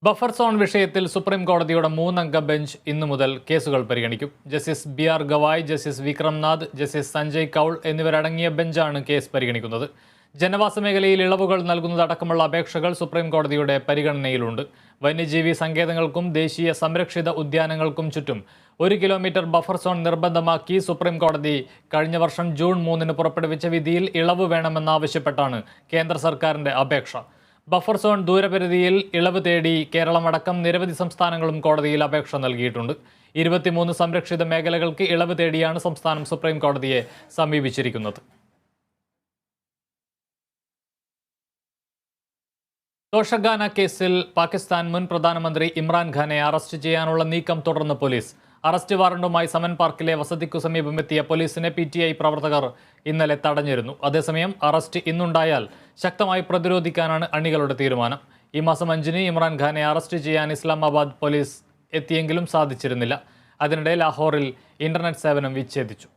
Buffer zone വിഷയത്തിൽ supreme കോടതിയുടെ 3-അംഗ bench ഇന്നു മുതൽ കേസുകൾ പരിഗണിക്കും. Justice BR Gavai, justice Vikramnath, justice Sanjay Kaul എന്നിവരടങ്ങിയ ബെഞ്ചാണ് കേസ് പരിഗണിക്കുന്നത്. ജനവാസ മേഖലയിൽ ഇളവുകൾ നൽകുന്നതടക്കമുള്ള അപേക്ഷകൾ സുപ്രീം കോടതിയുടെ പരിഗണനയിലുണ്ട്. വന്യജീവി സങ്കേതങ്ങൾക്കും ദേശീയ സംരക്ഷിത ഉദ്യാനങ്ങൾക്കും ചുറ്റും 1 കിലോമീറ്റർ ബഫർ സോൺ നിർബന്ധമാക്കി സുപ്രീം കോടതി കഴിഞ്ഞ വർഷം ജൂൺ 3-ന് പുറപ്പെടുവിച്ച വിധിയിൽ ഇളവ് വേണമെന്നാവശ്യപ്പെട്ടാണ് കേന്ദ്ര സർക്കാരിന്റെ അപേക്ഷ. ബഫർ സോൺ ദൂരപരിധിയിൽ ഇളവ് തേടി കേരളമടക്കം നിരവധി സംസ്ഥാനങ്ങളും കോടതിയിൽ അപേക്ഷ നൽകിയിട്ടുണ്ട്. 23 സംരക്ഷിത മേഖലകൾക്ക് ഇളവ് തേടിയാണ് സംസ്ഥാനം സുപ്രീം കോടതിയെ സമീപിച്ചിരിക്കുന്നത്. തോഷഖാന കേസിൽ പാകിസ്ഥാൻ മുൻ പ്രധാനമന്ത്രി ഇമ്രാൻഖാനെ അറസ്റ്റ് ചെയ്യാനുള്ള നീക്കം തുടർന്ന് പോലീസ്. അറസ്റ്റ് വാറണ്ടുമായി സമൻ പാർക്കിലെ വസതിക്കു സമീപമെത്തിയ പോലീസിനെ PTI പ്രവർത്തകർ ഇന്നലെ തടഞ്ഞിരുന്നു. അതേസമയം അറസ്റ്റ് ഇന്നുണ്ടായാൽ ശക്തമായി പ്രതിരോധിക്കാനാണ് അണികളുടെ തീരുമാനം. ഈ മാസം 5-ന് ഇമ്രാൻഖാനെ അറസ്റ്റ് ചെയ്യാൻ ഇസ്ലാമാബാദ് പോലീസ് എത്തിയെങ്കിലും സാധിച്ചിരുന്നില്ല. അതിനിടെ ലാഹോറിൽ ഇന്റർനെറ്റ് സേവനം വിച്ഛേദിച്ചു.